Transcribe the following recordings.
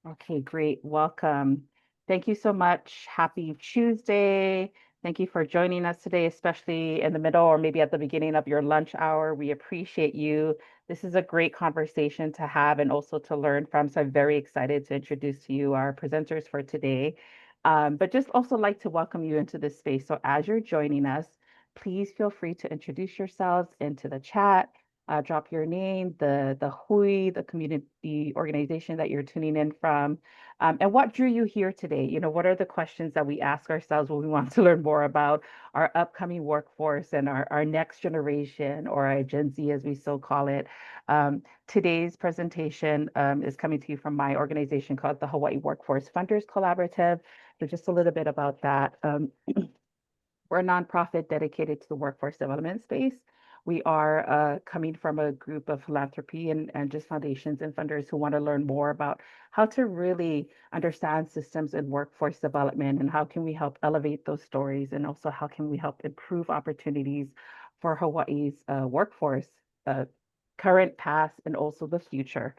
Okay, great. Welcome. Thank you so much. Happy Tuesday. Thank you for joining us today, especially in the middle or maybe at the beginning of your lunch hour. We appreciate you. This is a great conversation to have and also to learn from. So I'm very excited to introduce to you our presenters for today. But just also like to welcome you into this space. So as you're joining us, please feel free to introduce yourselves into the chat. Drop your name, the Hui, the community organization that you're tuning in from, and what drew you here today. What are the questions that we ask ourselves when we want to learn more about our upcoming workforce and our next generation, or our Gen Z, as we still call it. Today's presentation is coming to you from my organization called the Hawaii Workforce Funders Collaborative. So just a little bit about that. We're a nonprofit dedicated to the workforce development space. We are coming from a group of philanthropy and just foundations and funders who want to learn more about how to really understand systems in workforce development and how can we help elevate those stories, and also how can we help improve opportunities for Hawaii's workforce, uh, current, past, and also the future.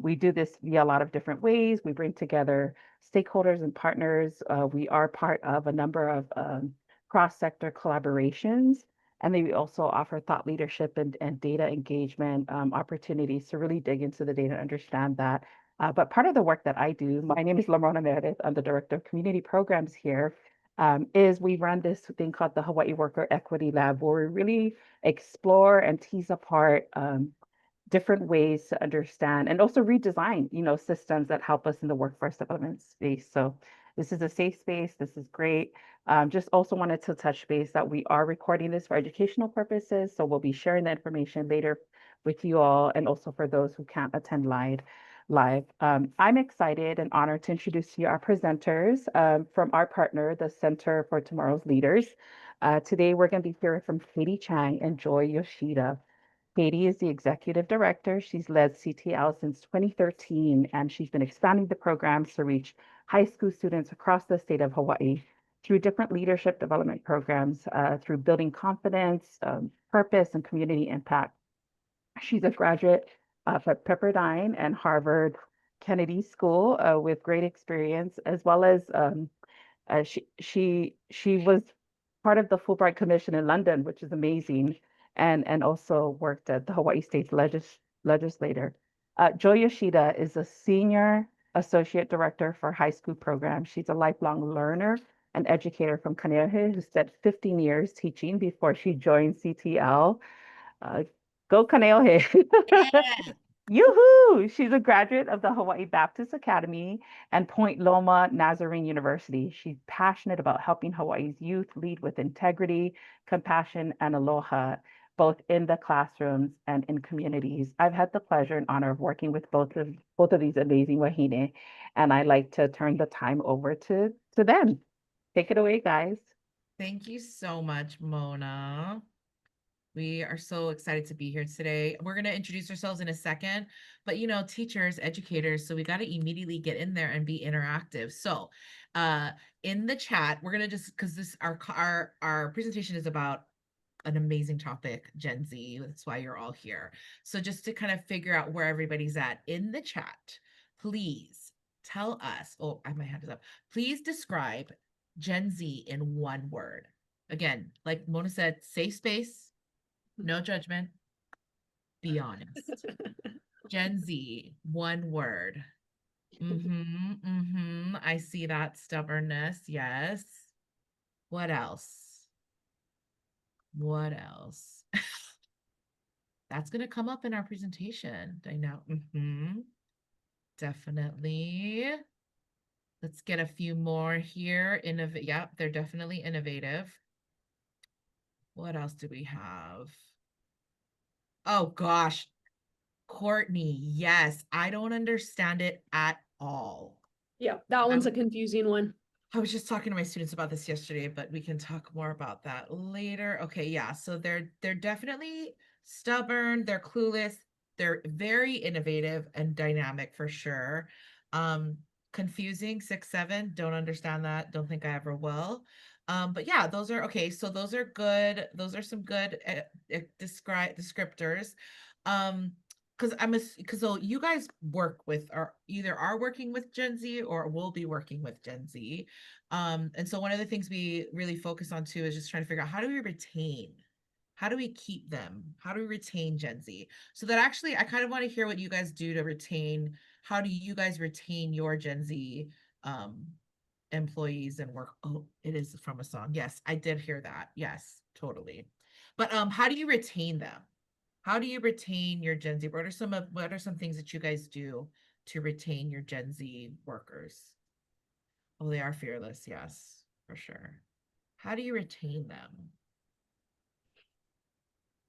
We do this via a lot of different ways. We bring together stakeholders and partners. We are part of a number of cross-sector collaborations. And then we also offer thought leadership and data engagement opportunities to really dig into the data and understand that. But part of the work that I do, my name is Lamrona Meredith, I'm the Director of Community Programs here, is we run this thing called the Hawaii Worker Equity Lab, where we really explore and tease apart different ways to understand and also redesign, systems that help us in the workforce development space. So this is a safe space. This is great. Just also wanted to touch base that we are recording this for educational purposes. So we'll be sharing the information later with you all, and also for those who can't attend live. I'm excited and honored to introduce to you our presenters from our partner, the Center for Tomorrow's Leaders. Today, we're going to be hearing from Katie Chang and Joy Yoshida. Katie is the executive director. She's led CTL since 2013, and she's been expanding the programs to reach high school students across the state of Hawaii through different leadership development programs, through building confidence, purpose, and community impact. She's a graduate at Pepperdine and Harvard Kennedy School with great experience, as well as she was part of the Fulbright Commission in London, which is amazing, and also worked at the Hawaii State Legislature. Joy Yoshida is a senior associate director for high school programs. She's a lifelong learner and educator from Kaneohe who spent 15 years teaching before she joined CTL. Uh, Go Kaneohe. Yeah. Yoo-hoo! She's a graduate of the Hawaii Baptist Academy and Point Loma Nazarene University. She's passionate about helping Hawaii's youth lead with integrity, compassion, and aloha, both in the classrooms and in communities. I've had the pleasure and honor of working with both of these amazing wahine, and I like to turn the time over to them. Take it away, guys. Thank you so much, Mona. We are so excited to be here today. We're going to introduce ourselves in a second, but teachers, educators, so we got to immediately get in there and be interactive. So, in the chat, we're going to just cuz this our presentation is about an amazing topic, Gen Z. That's why you're all here. So, just to kind of figure out where everybody's at in the chat, please tell us. Oh, I my hand is up. Please describe Gen Z in one word. Again, like Mona said, safe space, no judgment. Be honest. Gen Z, one word. I see that stubbornness. Yes. What else? What else? That's going to come up in our presentation. I know. Definitely. Let's get a few more here. Yeah, they're definitely innovative. What else do we have? Oh gosh, Courtney, yes, I don't understand it at all. Yeah, that one's a confusing one. I was just talking to my students about this yesterday, but we can talk more about that later. Okay, yeah, so they're definitely stubborn, they're clueless, they're very innovative and dynamic for sure. Confusing, 6'7", don't understand that, don't think I ever will. But yeah, those are okay. So those are good. Those are some good descriptors. because so you guys work with or either are working with Gen Z or will be working with Gen Z. And so one of the things we really focus on too is just trying to figure out how do we retain, how do we keep them? How do we retain Gen Z? So that actually I kind of want to hear what you guys do to retain, how do you guys retain your Gen Z employees and work? Oh, it is from a song. Yes, I did hear that. Yes, totally. But how do you retain them? How do you retain your Gen Z? What are some things that you guys do to retain your Gen Z workers? Oh, they are fearless, yes, for sure. How do you retain them?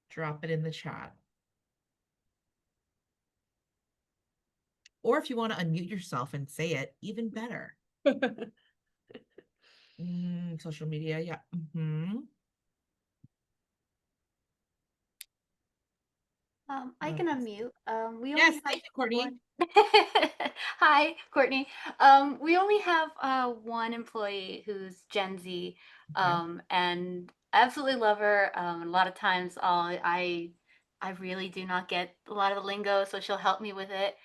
Drop it in the chat. Or if you want to unmute yourself and say it, even better. Social media, yeah. I can unmute. We Yes, only have thank you, Courtney. one. Hi, Courtney. We only have one employee who's Gen Z, Okay. and I absolutely love her. A lot of times, I really do not get a lot of the lingo, so she'll help me with it.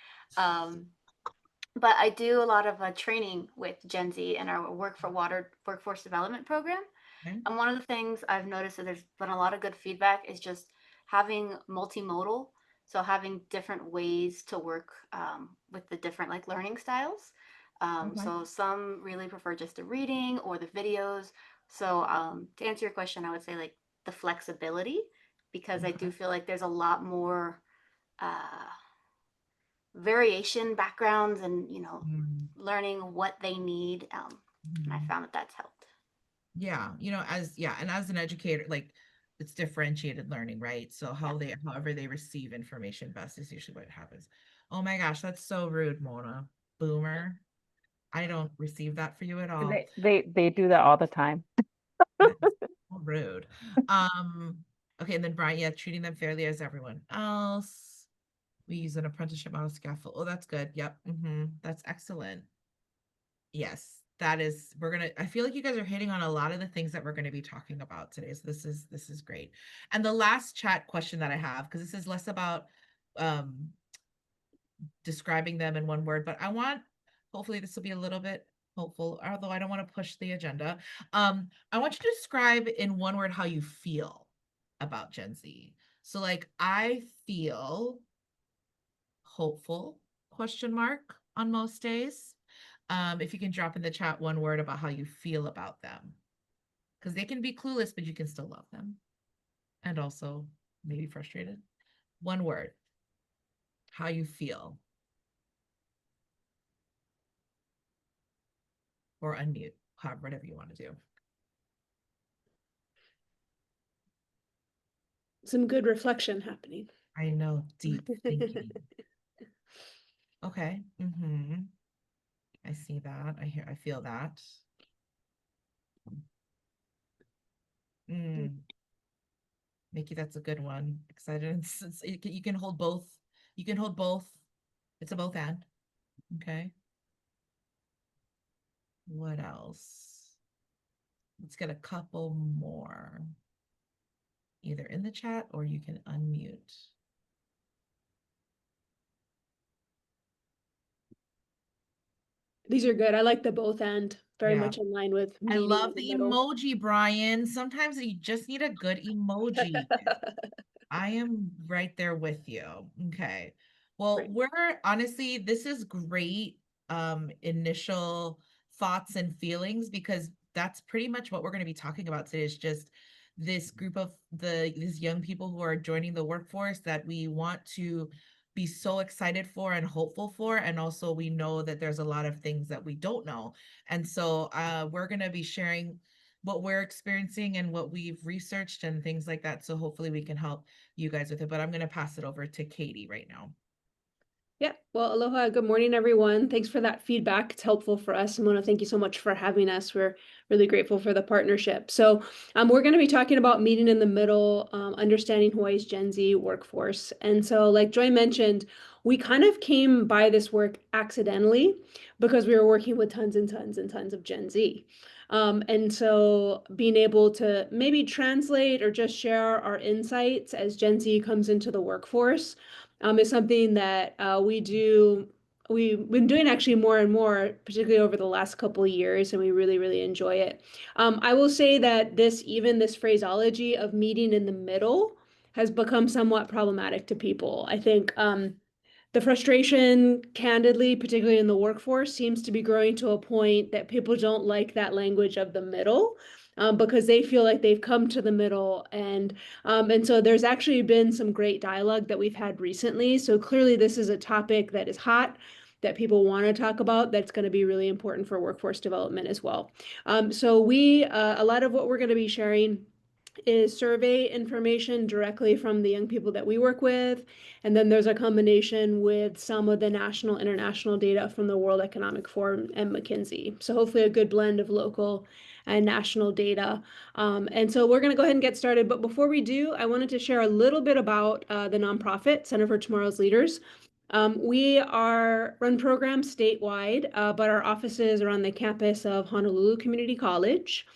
But I do a lot of training with Gen Z in our workforce development program. Okay. And one of the things I've noticed that there's been a lot of good feedback is just having multimodal. So having different ways to work with the different like learning styles. Okay. So some really prefer just the reading or the videos. So to answer your question, I would say like the flexibility, because I do Okay. feel like there's a lot more variation backgrounds and learning what they need. And I found that that's helped. Yeah, and as an educator, like it's differentiated learning, right? So however they receive information best is usually what happens. Oh my gosh, that's so rude, Mona. Boomer. I don't receive that for you at all. They do that all the time. That is so rude. Okay, and then Brian, yeah, treating them fairly as everyone else. We use an apprenticeship model scaffold. Oh, that's good. Yep. That's excellent. Yes, I feel like you guys are hitting on a lot of the things that we're going to be talking about today. So this is great. And the last chat question that I have, because this is less about describing them in one word, but hopefully this will be a little bit hopeful, although I don't want to push the agenda. I want you to describe in one word how you feel about Gen Z. So like I feel hopeful, question mark, on most days. If you can drop in the chat one word about how you feel about them, because they can be clueless, but you can still love them, and also maybe frustrated. One word, how you feel, or unmute, whatever you want to do. Some good reflection happening. I know, deep thinking. Okay. I see that. I feel that. Mickey, that's a good one. Excited. You can hold both. You can hold both. It's a both and. Okay. What else? Let's get a couple more. Either in the chat or you can unmute. These are good. I like the both and very Yeah. much in line with I meeting love in the middle. emoji, Brian. Sometimes you just need a good emoji. I am right there with you. Okay. Well, Right. this is great initial thoughts and feelings, because that's pretty much what we're going to be talking about today, is just this group of these young people who are joining the workforce that we want to be so excited for and hopeful for. And also we know that there's a lot of things that we don't know. And so we're going to be sharing what we're experiencing and what we've researched and things like that. So hopefully we can help you guys with it, but I'm going to pass it over to Katie right now. Yeah, well, aloha. Good morning, everyone. Thanks for that feedback. It's helpful for us. Mona, thank you so much for having us. We're really grateful for the partnership. So we're going to be talking about meeting in the middle, understanding Hawaii's Gen Z workforce. And so like Joy mentioned, we kind of came by this work accidentally because we were working with tons and tons and tons of Gen Z. And so being able to maybe translate or just share our insights as Gen Z comes into the workforce is something that we've been doing actually more and more, particularly over the last couple of years, and we really, really enjoy it. I will say that this phraseology of meeting in the middle has become somewhat problematic to people. I think the frustration, candidly, particularly in the workforce, seems to be growing to a point that people don't like that language of the middle. Because they feel like they've come to the middle, and so there's actually been some great dialogue that we've had recently. So clearly this is a topic that is hot, that people want to talk about, that's going to be really important for workforce development as well. So a lot of what we're going to be sharing is survey information directly from the young people that we work with. And then there's a combination with some of the national, international data from the World Economic Forum and McKinsey. So hopefully a good blend of local and national data. And so we're going to go ahead and get started. But before we do, I wanted to share a little bit about the nonprofit Center for Tomorrow's Leaders. We run programs statewide, but our offices are on the campus of Honolulu Community College.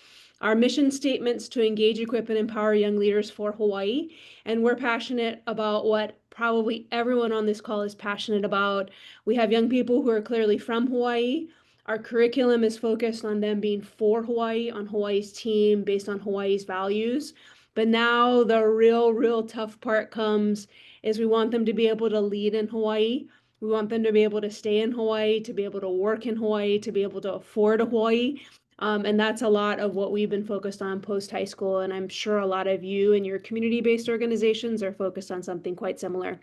Our mission statement's to engage, equip, and empower young leaders for Hawaii. And we're passionate about what probably everyone on this call is passionate about. We have young people who are clearly from Hawaii. Our curriculum is focused on them being for Hawaii, on Hawaii's team, based on Hawaii's values. But now the real tough part comes is we want them to be able to lead in Hawaii. We want them to be able to stay in Hawaii, to be able to work in Hawaii, to be able to afford a Hawaii. And that's a lot of what we've been focused on post-high school. And I'm sure a lot of you and your community-based organizations are focused on something quite similar.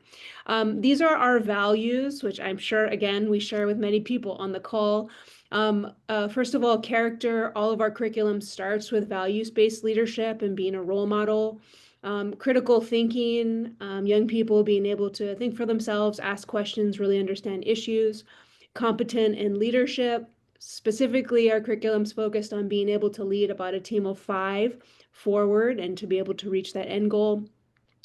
These are our values, which I'm sure, again, we share with many people on the call. First of all, character. All of our curriculum starts with values-based leadership and being a role model. Critical thinking, young people being able to think for themselves, ask questions, really understand issues. Competent in leadership. Specifically, our curriculum's focused on being able to lead about a team of 5 forward and to be able to reach that end goal.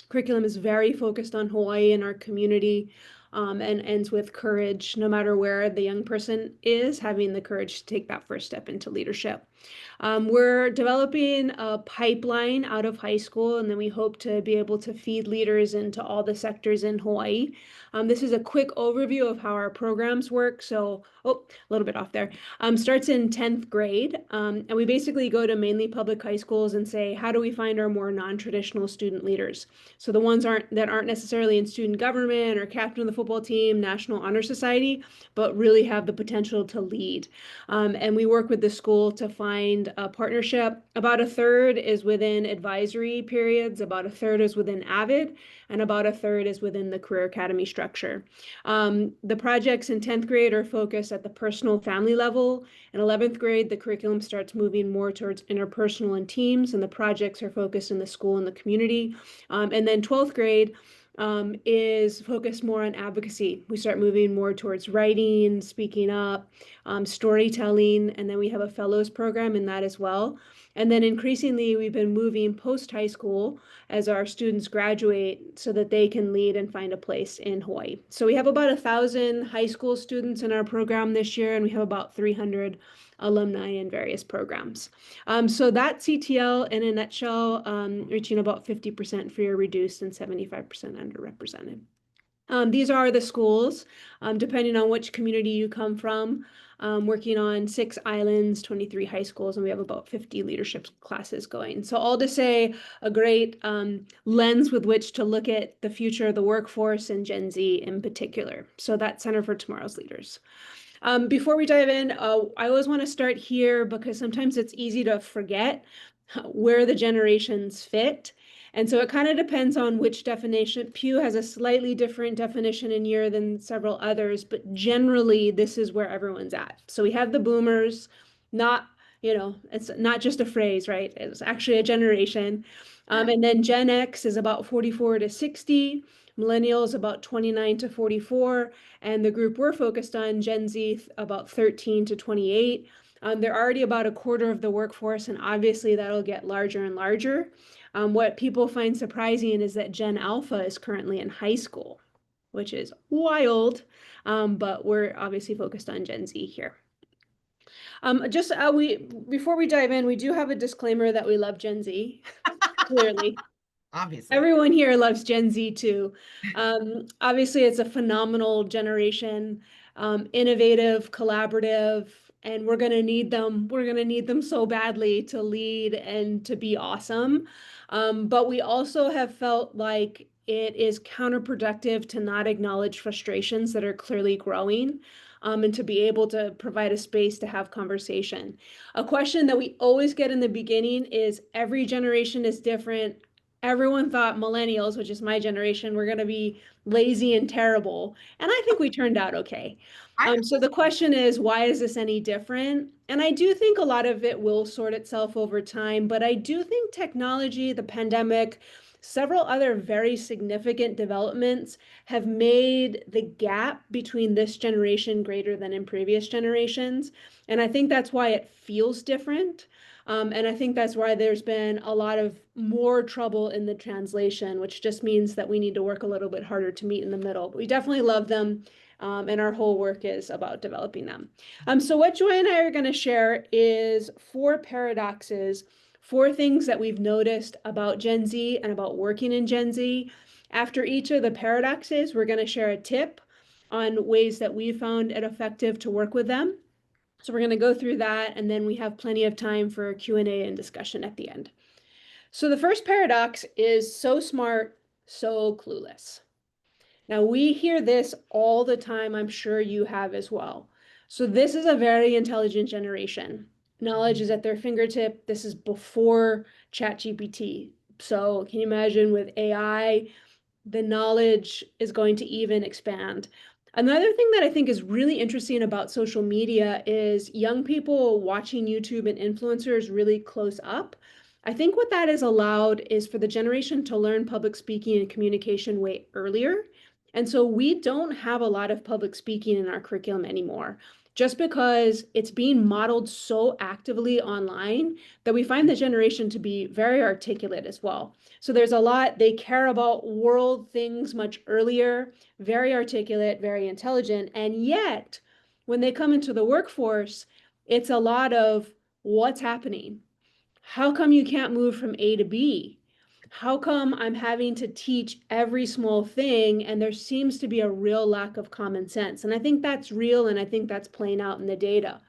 Curriculum is very focused on Hawaii and our community, and ends with courage, no matter where the young person is, having the courage to take that first step into leadership. We're developing a pipeline out of high school, and then we hope to be able to feed leaders into all the sectors in Hawaii. This is a quick overview of how our programs work. So, a little bit off there. Starts in 10th grade, and we basically go to mainly public high schools and say, how do we find our more non-traditional student leaders? So the ones that aren't necessarily in student government or captain of the football team, National Honor Society, but really have the potential to lead. And we work with the school to find a partnership. About a third is within advisory periods, about a third is within AVID, and about a third is within the Career Academy structure. The projects in 10th grade are focused at the personal family level. In 11th grade, the curriculum starts moving more towards interpersonal and teams, and the projects are focused in the school and the community. And then 12th grade is focused more on advocacy. We start moving more towards writing, speaking up, storytelling, and then we have a fellows program in that as well. And then increasingly, we've been moving post-high school as our students graduate so that they can lead and find a place in Hawaii. So we have about 1,000 high school students in our program this year, and we have about 300 alumni in various programs. So that CTL in a nutshell, reaching about 50% free or reduced and 75% underrepresented. These are the schools, depending on which community you come from, working on 6 islands, 23 high schools, and we have about 50 leadership classes going. So all to say, a great lens with which to look at the future of the workforce and Gen Z in particular. So that's Center for Tomorrow's Leaders. Before we dive in, I always want to start here because sometimes it's easy to forget where the generations fit. And so it kind of depends on which definition. Pew has a slightly different definition in year than several others, but generally this is where everyone's at. So we have the boomers, it's not just a phrase, right? It's actually a generation. And then Gen X is about 44 to 60. Millennials about 29 to 44, and the group we're focused on, Gen Z, about 13 to 28. They're already about a quarter of the workforce, and obviously that'll get larger and larger. What people find surprising is that Gen Alpha is currently in high school, which is wild, but we're obviously focused on Gen Z here. Before we dive in, we do have a disclaimer that we love Gen Z, clearly. obviously. Everyone here loves Gen Z too. Obviously, it's a phenomenal generation, innovative, collaborative, and we're going to need them. We're going to need them so badly to lead and to be awesome. But we also have felt like it is counterproductive to not acknowledge frustrations that are clearly growing, and to be able to provide a space to have conversation. A question that we always get in the beginning is every generation is different. Everyone thought millennials, which is my generation, were going to be lazy and terrible. And I think we turned out okay. So the question is, why is this any different? And I do think a lot of it will sort itself over time, but I do think technology, the pandemic, several other very significant developments have made the gap between this generation greater than in previous generations. And I think that's why it feels different. And I think that's why there's been a lot of more trouble in the translation, which just means that we need to work a little bit harder to meet in the middle. But we definitely love them, and our whole work is about developing them. So what Joy and I are going to share is 4 paradoxes, 4 things that we've noticed about Gen Z and about working in Gen Z. After each of the paradoxes, we're going to share a tip on ways that we found it effective to work with them. So we're going to go through that, and then we have plenty of time for Q&A and discussion at the end. So the first paradox is so smart, so clueless. Now we hear this all the time. I'm sure you have as well. So this is a very intelligent generation. Knowledge is at their fingertip. This is before ChatGPT. So can you imagine with AI, the knowledge is going to even expand. Another thing that I think is really interesting about social media is young people watching YouTube and influencers really close up. I think what that has allowed is for the generation to learn public speaking and communication way earlier. And so we don't have a lot of public speaking in our curriculum anymore, just because it's being modeled so actively online that we find the generation to be very articulate as well. So there's a lot, they care about world things much earlier, very articulate, very intelligent. And yet, when they come into the workforce, it's a lot of what's happening. How come you can't move from A to B? How come I'm having to teach every small thing and there seems to be a real lack of common sense? And I think that's real, and I think that's playing out in the data.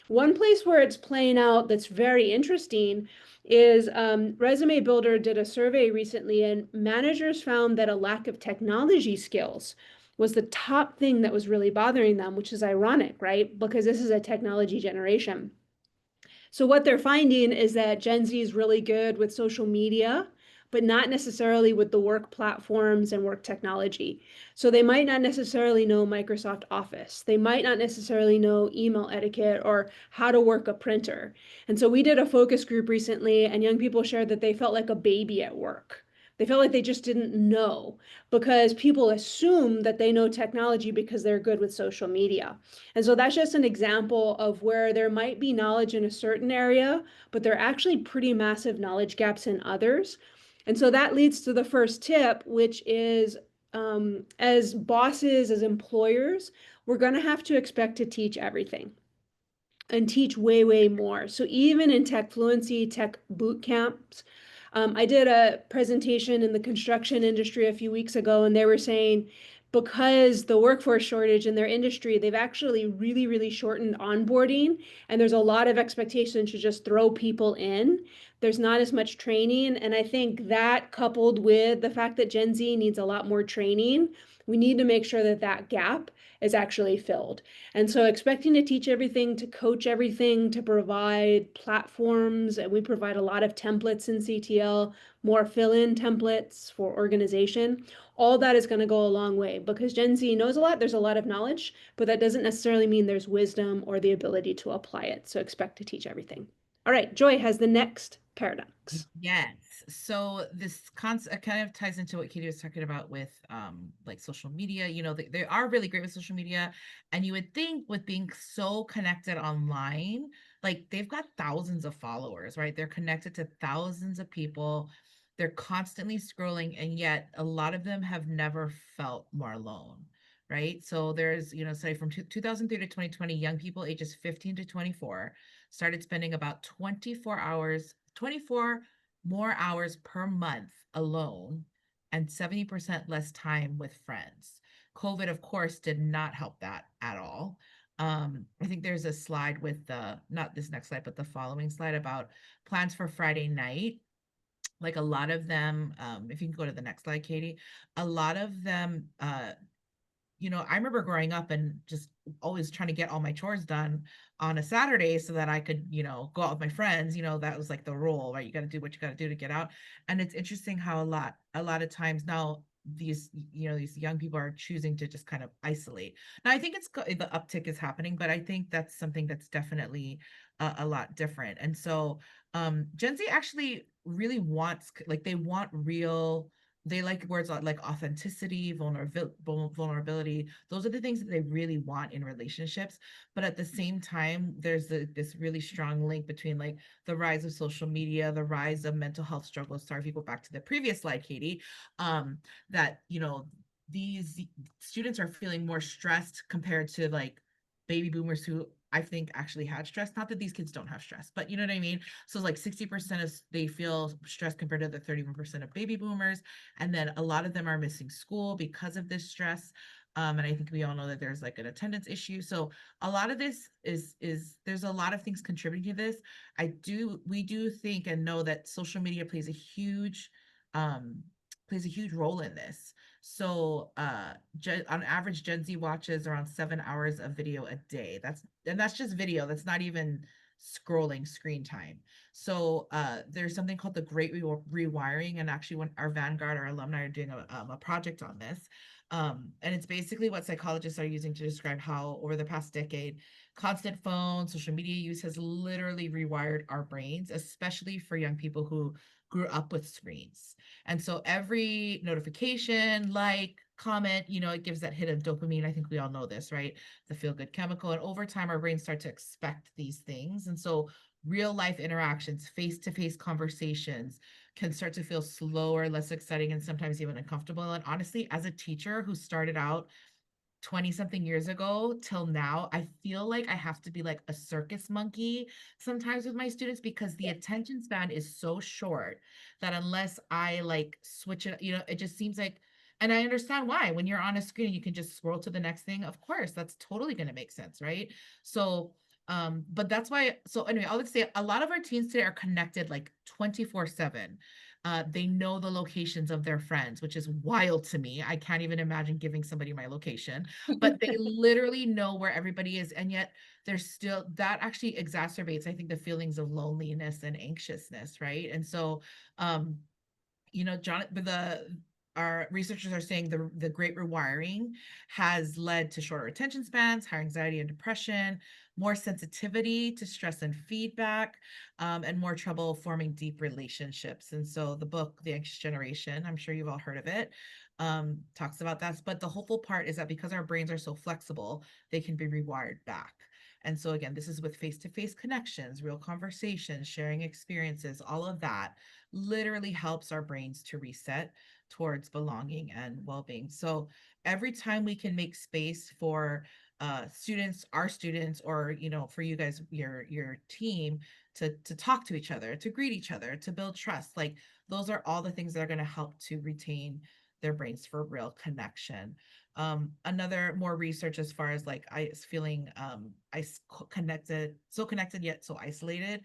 One place where it's playing out that's very interesting is Resume Builder did a survey recently, and managers found that a lack of technology skills was the top thing that was really bothering them, which is ironic, right? Because this is a technology generation. So what they're finding is that Gen Z is really good with social media, but not necessarily with the work platforms and work technology. So they might not necessarily know Microsoft Office. They might not necessarily know email etiquette or how to work a printer. And so we did a focus group recently, and young people shared that they felt like a baby at work. They felt like they just didn't know, because people assume that they know technology because they're good with social media. And so that's just an example of where there might be knowledge in a certain area, but there are actually pretty massive knowledge gaps in others. And so that leads to the first tip, which is as bosses, as employers, we're going to have to expect to teach everything and teach way, way more. So even in tech fluency, tech boot camps, I did a presentation in the construction industry a few weeks ago, and they were saying because the workforce shortage in their industry, they've actually really, really shortened onboarding, and there's a lot of expectation to just throw people in. There's not as much training, and I think that coupled with the fact that Gen Z needs a lot more training, we need to make sure that that gap is actually filled. And so expecting to teach everything, to coach everything, to provide platforms, and we provide a lot of templates in CTL, more fill-in templates for organization. All that is going to go a long way, because Gen Z knows a lot, there's a lot of knowledge, but that doesn't necessarily mean there's wisdom or the ability to apply it. So expect to teach everything. All right, Joy has the next paradox. Yes. So this concept kind of ties into what Katie was talking about with like social media. You know, they are really great with social media. And you would think with being so connected online, like they've got thousands of followers, right? They're connected to thousands of people. They're constantly scrolling, and yet a lot of them have never felt more alone, right? So there's, you know, say from 2003 to 2020, young people ages 15 to 24 started spending about 24 more hours per month alone and 70% less time with friends. COVID, of course, did not help that at all. I think there's a slide with the, not this next slide, but the following slide about plans for Friday night. Like a lot of them, if you can go to the next slide, Katie, a lot of them, I remember growing up and just always trying to get all my chores done on a Saturday so that I could, go out with my friends. That was like the rule, right? You got to do what you got to do to get out. And it's interesting how a lot of times now these young people are choosing to just kind of isolate. Now I think the uptick is happening, but I think that's something that's definitely a lot different. And so Gen Z actually really wants, like, they want real, they like words like authenticity, vulnerability. Those are the things that they really want in relationships. But at the same time, there's this really strong link between like the rise of social media, the rise of mental health struggles. Sorry, if you go back to the previous slide, Katie, that, these students are feeling more stressed compared to like baby boomers who I think actually had stress. Not that these kids don't have stress, but you know what I mean? So like 60% of they feel stressed compared to the 31% of baby boomers. And then a lot of them are missing school because of this stress. And I think we all know that there's like an attendance issue. So a lot of this is there's a lot of things contributing to this. We do think and know that social media plays a huge role in this. So on average, Gen Z watches around 7 hours of video a day. That's just video. That's not even scrolling screen time. So there's something called the Great Rewiring, and actually, when our Vanguard, our alumni, are doing a project on this, and it's basically what psychologists are using to describe how over the past decade, constant phone, social media use has literally rewired our brains, especially for young people who grew up with screens. And so every notification, like, comment, it gives that hit of dopamine. I think we all know this, right? The feel-good chemical. And over time, our brains start to expect these things. And so real life interactions, face-to-face conversations can start to feel slower, less exciting, and sometimes even uncomfortable. And honestly, as a teacher who started out 20 something years ago till now, I feel like I have to be like a circus monkey sometimes with my students because the attention span is so short that unless I like switch it, it just seems like, and I understand why. When you're on a screen, you can just scroll to the next thing. Of course, that's totally going to make sense, right? So, but that's why, so anyway, I would say a lot of our teens today are connected like 24/7. They know the locations of their friends, which is wild to me. I can't even imagine giving somebody my location, but they literally know where everybody is. And yet there's still, that actually exacerbates, I think, the feelings of loneliness and anxiousness, right? And so, our researchers are saying the great rewiring has led to shorter attention spans, higher anxiety and depression, more sensitivity to stress and feedback, and more trouble forming deep relationships. And so the book, The Anxious Generation, I'm sure you've all heard of it, talks about that. But the hopeful part is that because our brains are so flexible, they can be rewired back. And so again, this is with face-to-face connections, real conversations, sharing experiences, all of that literally helps our brains to reset towards belonging and well-being. So every time we can make space for students, our students, or for you guys, your team, to talk to each other, to greet each other, to build trust, like those are all the things that are going to help to retain their brains for real connection. Another more research as far as like I feeling so connected yet so isolated.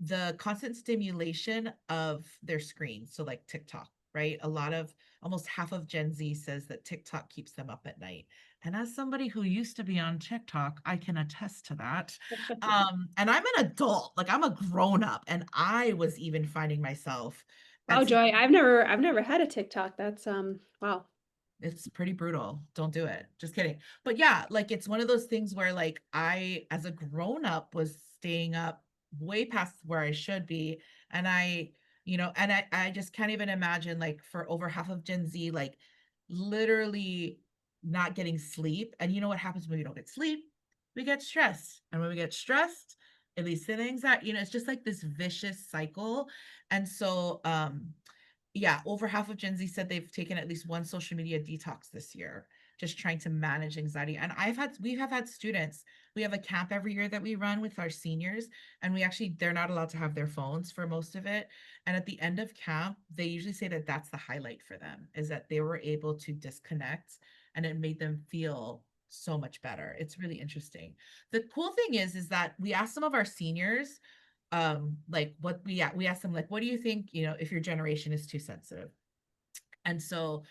The constant stimulation of their screens, so like TikTok, right? Almost half of Gen Z says that TikTok keeps them up at night. And as somebody who used to be on TikTok, I can attest to that. And I'm an adult, like I'm a grown up, and I was even finding myself. Wow, Joy, I've never had a TikTok. That's wow. It's pretty brutal. Don't do it. Just kidding. But yeah, like it's one of those things where like I, as a grown up, was staying up way past where I should be. And I just can't even imagine like for over half of Gen Z, like literally not getting sleep. And you know what happens when we don't get sleep? We get stressed. And when we get stressed, at least the anxiety, it's just like this vicious cycle. And so yeah, over half of Gen Z said they've taken at least one social media detox this year just trying to manage anxiety. And we have had students, we have a camp every year that we run with our seniors, and they're not allowed to have their phones for most of it. And at the end of camp, they usually say that that's the highlight for them, is that they were able to disconnect and it made them feel so much better. It's really interesting. The cool thing is that we asked some of our seniors, like we asked them, like, what do you think, if your generation is too sensitive? And so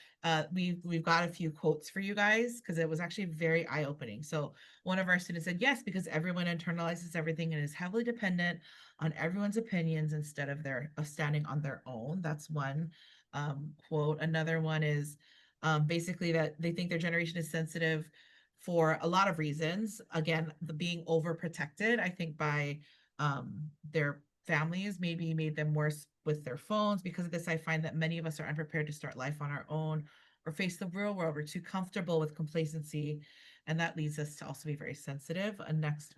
we've got a few quotes for you guys, because it was actually very eye-opening. So one of our students said, yes, because everyone internalizes everything and is heavily dependent on everyone's opinions instead of standing on their own. That's one quote. Another one is basically that they think their generation is sensitive for a lot of reasons. Again, the being overprotected, I think, by their families maybe made them worse with their phones. Because of this, I find that many of us are unprepared to start life on our own or face the real world. We're too comfortable with complacency, and that leads us to also be very sensitive. The next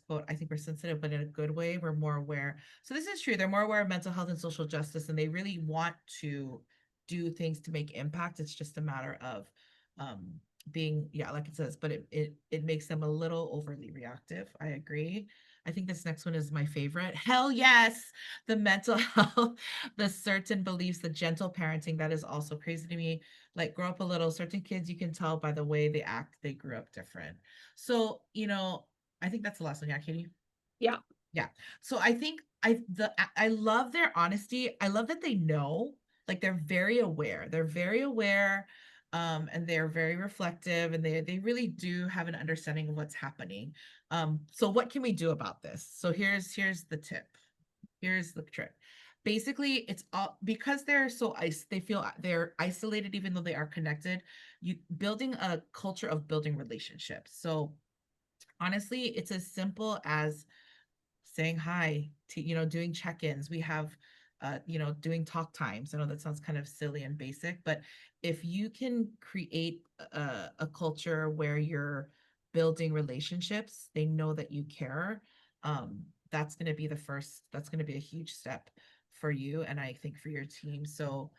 quote, I think we're sensitive, but in a good way. We're more aware. So this is true. They're more aware of mental health and social justice, and they really want to do things to make impact. It's just a matter of being, like it says, but it makes them a little overly reactive. I agree. I think this next one is my favorite. Hell yes. The mental health, the certain beliefs, the gentle parenting, that is also crazy to me. Like, grow up a little. Certain kids, you can tell by the way they act, they grew up different. So, I think that's the last one. Yeah, Katie? Yeah. Yeah. So I think I love their honesty. I love that they know, like, they're very aware. They're very aware. And they're very reflective, and they really do have an understanding of what's happening. So what can we do about this? So here's the tip. Here's the trick. Basically, it's all because they're they feel they're isolated, even though they are connected. You building a culture of building relationships. So honestly, it's as simple as saying hi to, doing check-ins. We have doing talk times. I know that sounds kind of silly and basic, but if you can create a culture where you're building relationships, they know that you care. That's going to be that's going to be a huge step for you, and I think for your team. So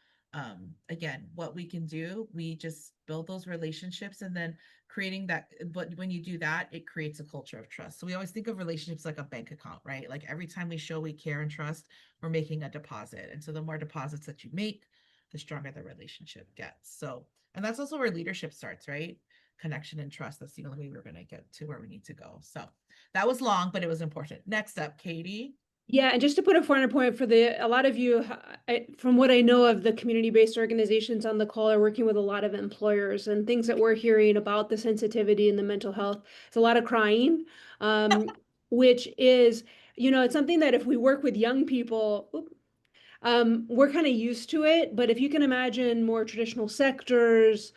again, what we can do, we just build those relationships, and then creating that. But when you do that, it creates a culture of trust. So we always think of relationships like a bank account, right? Like, every time we show we care and trust, we're making a deposit. And so the more deposits that you make, the stronger the relationship gets. So, and that's also where leadership starts, right? Connection and trust. That's the only way we're going to get to where we need to go. So that was long, but it was important. Next up, Katie. Yeah, and just to put a finer point for a lot of you, from what I know of the community-based organizations on the call, are working with a lot of employers, and things that we're hearing about the sensitivity and the mental health. It's a lot of crying, which is, it's something that if we work with young people, we're kind of used to it. But if you can imagine more traditional sectors,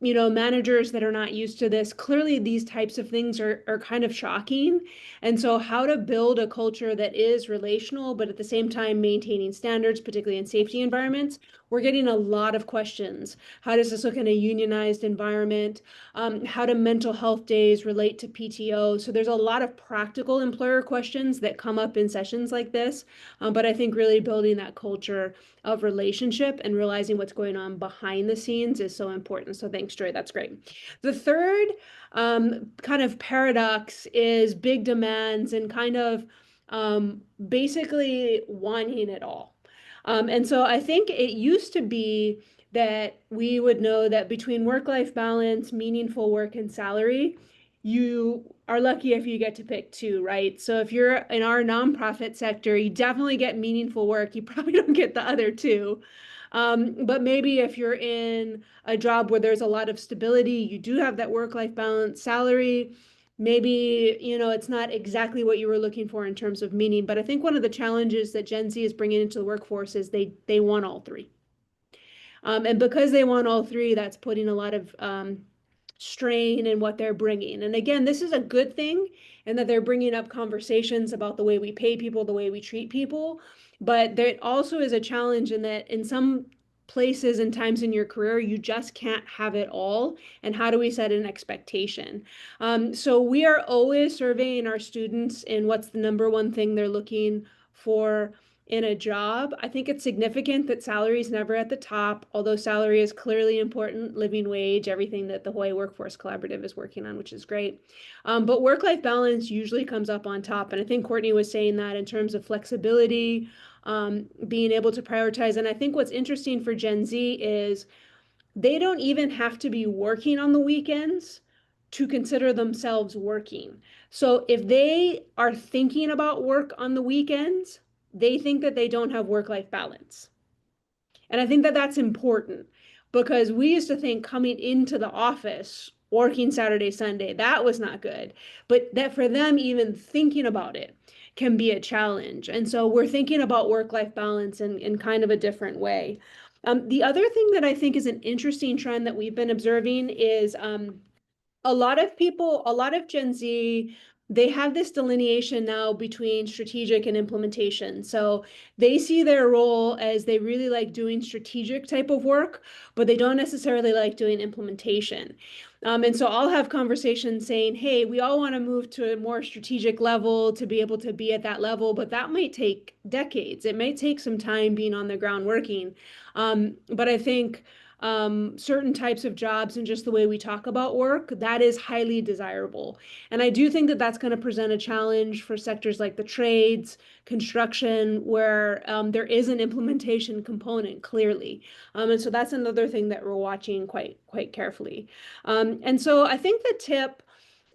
managers that are not used to this, clearly these types of things are kind of shocking. And so how to build a culture that is relational, but at the same time maintaining standards, particularly in safety environments, we're getting a lot of questions. How does this look in a unionized environment? How do mental health days relate to PTO? So there's a lot of practical employer questions that come up in sessions like this. But I think really building that culture of relationship and realizing what's going on behind the scenes is so important. So thanks, Joy. That's great. The third kind of paradox is big demands and kind of basically wanting it all. And so I think it used to be that we would know that between work-life balance, meaningful work, and salary, you are lucky if you get to pick two, right? So if you're in our nonprofit sector, you definitely get meaningful work. You probably don't get the other two. But maybe if you're in a job where there's a lot of stability, you do have that work-life balance. Salary, maybe, it's not exactly what you were looking for in terms of meaning. But I think one of the challenges that Gen Z is bringing into the workforce is they want all three. And because they want all three, that's putting a lot of strain in what they're bringing. And again, this is a good thing, and that they're bringing up conversations about the way we pay people, the way we treat people. But there also is a challenge in that in some places and times in your career, you just can't have it all. And how do we set an expectation? So we are always surveying our students in what's the number one thing they're looking for in a job, I think it's significant that salary is never at the top, although salary is clearly important, living wage, everything that the Hawaii Workforce Collaborative is working on, which is great. But work-life balance usually comes up on top. And I think Courtney was saying that in terms of flexibility, being able to prioritize. And I think what's interesting for Gen Z is they don't even have to be working on the weekends to consider themselves working. So if they are thinking about work on the weekends, they think that they don't have work-life balance. And I think that that's important because we used to think coming into the office, working Saturday, Sunday, that was not good. But that for them, even thinking about it can be a challenge. And so we're thinking about work-life balance in kind of a different way. The other thing that I think is an interesting trend that we've been observing is a lot of people, a lot of Gen Z, they have this delineation now between strategic and implementation. So they see their role as they really like doing strategic type of work, but they don't necessarily like doing implementation. And so I'll have conversations saying, hey, we all want to move to a more strategic level to be able to be at that level, but that might take decades. It might take some time being on the ground working. But I think certain types of jobs and just the way we talk about work, that is highly desirable. And I do think that that's going to present a challenge for sectors like the trades, construction, where there is an implementation component clearly. And so that's another thing that we're watching quite carefully. And so I think the tip,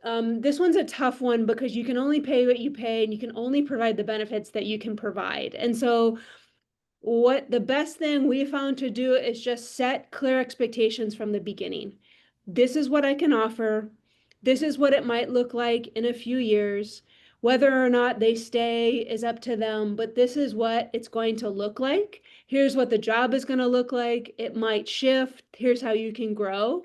this one's a tough one because you can only pay what you pay and you can only provide the benefits that you can provide. And so what the best thing we found to do is just set clear expectations from the beginning. This is what I can offer. This is what it might look like in a few years. Whether or not they stay is up to them, but this is what it's going to look like. Here's what the job is going to look like. It might shift. Here's how you can grow.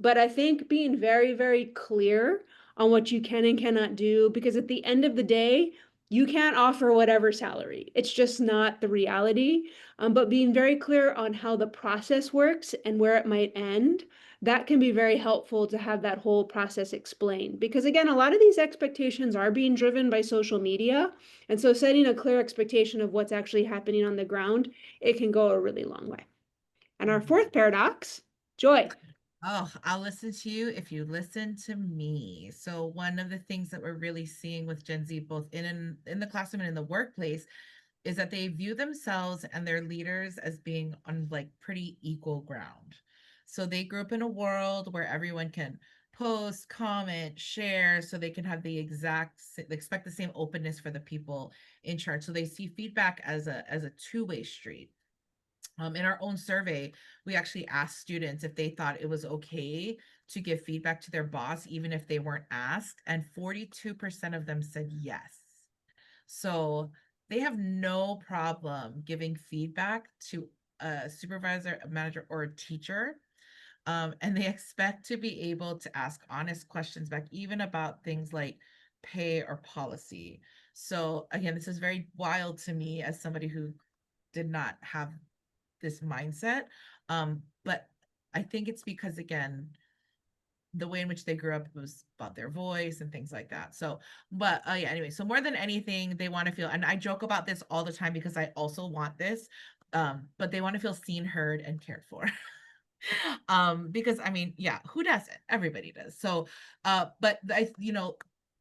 But I think being very, very clear on what you can and cannot do, because at the end of the day, you can't offer whatever salary. It's just not the reality. But being very clear on how the process works and where it might end, that can be very helpful to have that whole process explained. Because again, a lot of these expectations are being driven by social media. And so setting a clear expectation of what's actually happening on the ground, it can go a really long way. And our fourth paradox, Joy. Oh, I'll listen to you if you listen to me. So one of the things that we're really seeing with Gen Z, both in the classroom and in the workplace, is that they view themselves and their leaders as being on like pretty equal ground. So they grew up in a world where everyone can post, comment, share, so they can have they expect the same openness for the people in charge. So they see feedback as a two-way street. In our own survey, we actually asked students if they thought it was okay to give feedback to their boss, even if they weren't asked, and 42% of them said yes. So they have no problem giving feedback to a supervisor, a manager, or a teacher. And they expect to be able to ask honest questions back, even about things like pay or policy. So again, this is very wild to me as somebody who did not have this mindset. But I think it's because, again, the way in which they grew up was about their voice and things like that. So, but yeah, anyway, so more than anything, they want to feel, and I joke about this all the time because I also want this, but they want to feel seen, heard, and cared for. Because I mean, yeah, who doesn't? Everybody does. So, but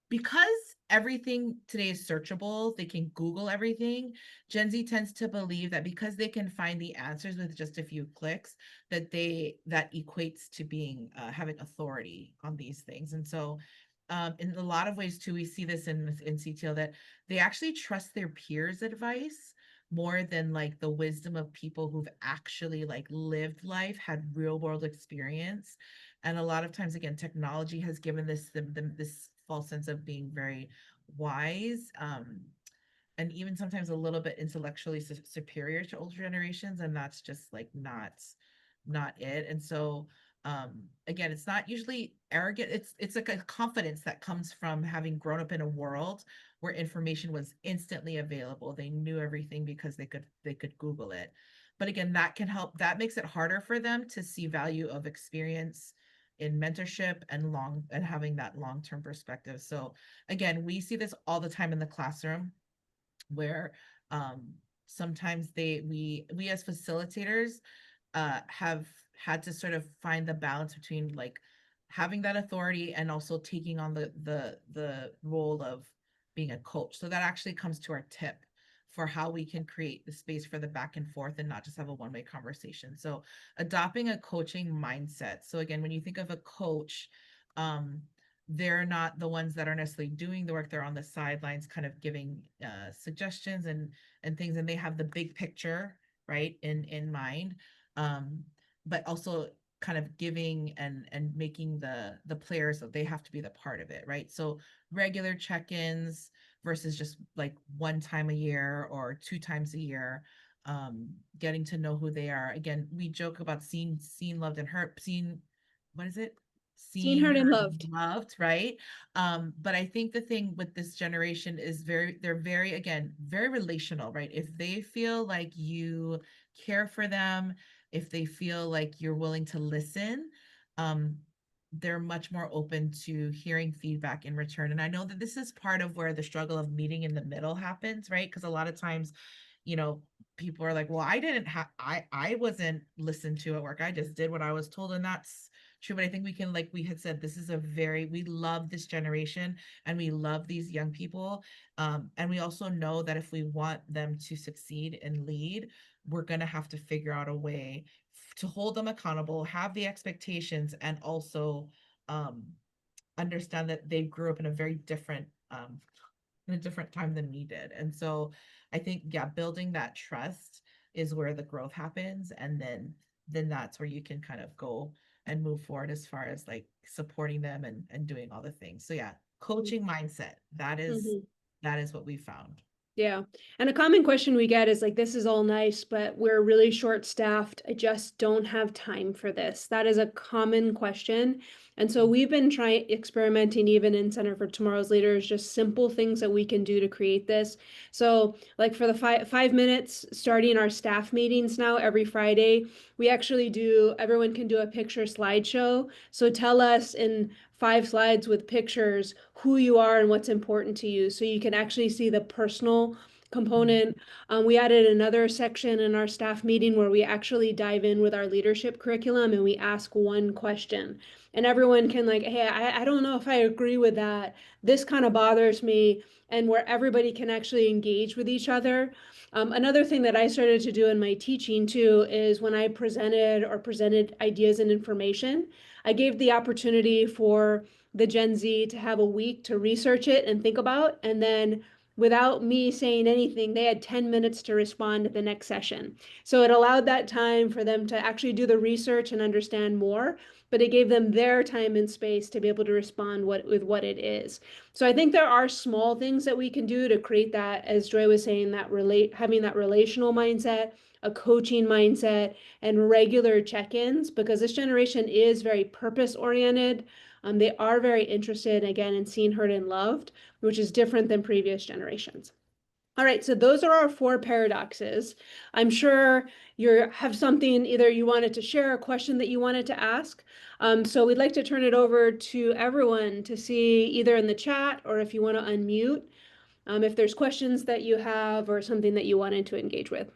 because everything today is searchable, they can Google everything. Gen Z tends to believe that because they can find the answers with just a few clicks, that equates to being having authority on these things. And so, in a lot of ways too, we see this in CTL that they actually trust their peers' advice more than like the wisdom of people who've actually like lived life, had real world experience. And a lot of times, again, technology has given this false sense of being very wise, and even sometimes a little bit intellectually superior to older generations, and that's just like not it. And so again, it's not usually arrogant, it's like a confidence that comes from having grown up in a world where information was instantly available. They knew everything because they could Google it. But again, that makes it harder for them to see value of experience in mentorship and having that long-term perspective. So again, we see this all the time in the classroom where sometimes we as facilitators have had to sort of find the balance between like having that authority and also taking on the role of being a coach. So that actually comes to our tip for how we can create the space for the back and forth and not just have a one-way conversation. So adopting a coaching mindset. So again, when you think of a coach, they're not the ones that are necessarily doing the work. They're on the sidelines kind of giving suggestions and things, and they have the big picture, right, in mind. But also kind of giving and making the players that they have to be the part of it, right? So regular check-ins versus just like one time a year or 2 times a year, getting to know who they are. Again, we joke about seen, loved, and hurt. What is it? Seen, heard, and loved. Loved, right? But I think the thing with this generation is they're very, again, very relational, right? If they feel like you care for them, if they feel like you're willing to listen, they're much more open to hearing feedback in return. And I know that this is part of where the struggle of meeting in the middle happens, right? Because a lot of times, people are like, well, I wasn't listened to at work. I just did what I was told. And that's true. But I think we can, like we had said, we love this generation and we love these young people. And we also know that if we want them to succeed and lead, we're going to have to figure out a way to hold them accountable, have the expectations, and also understand that they grew up in a very different time than we did. And so I think, yeah, building that trust is where the growth happens. And then that's where you can kind of go and move forward as far as like supporting them and doing all the things. So yeah, coaching mindset, that is what we found. Yeah. And a common question we get is like, this is all nice, but we're really short staffed. I just don't have time for this. That is a common question. And so we've been experimenting even in Center for Tomorrow's Leaders, just simple things that we can do to create this. So like for the 5 minutes starting our staff meetings now every Friday, everyone can do a picture slideshow. So tell us in 5 slides with pictures who you are and what's important to you, so you can actually see the personal component. We added another section in our staff meeting where we actually dive in with our leadership curriculum and we ask one question. And everyone can like, hey, I don't know if I agree with that. This kind of bothers me. And where everybody can actually engage with each other. Another thing that I started to do in my teaching too is when I presented ideas and information, I gave the opportunity for the Gen Z to have a week to research it and think about, and then without me saying anything, they had 10 minutes to respond at the next session. So it allowed that time for them to actually do the research and understand more, but it gave them their time and space to be able to respond with what it is. So I think there are small things that we can do to create that, as Joy was saying, having that relational mindset, a coaching mindset, and regular check-ins, because this generation is very purpose-oriented. They are very interested, again, in seen, heard, and loved, which is different than previous generations. All right, so those are our 4 paradoxes. I'm sure you have something either you wanted to share, a question that you wanted to ask. So we'd like to turn it over to everyone to see either in the chat or if you want to unmute, if there's questions that you have or something that you wanted to engage with.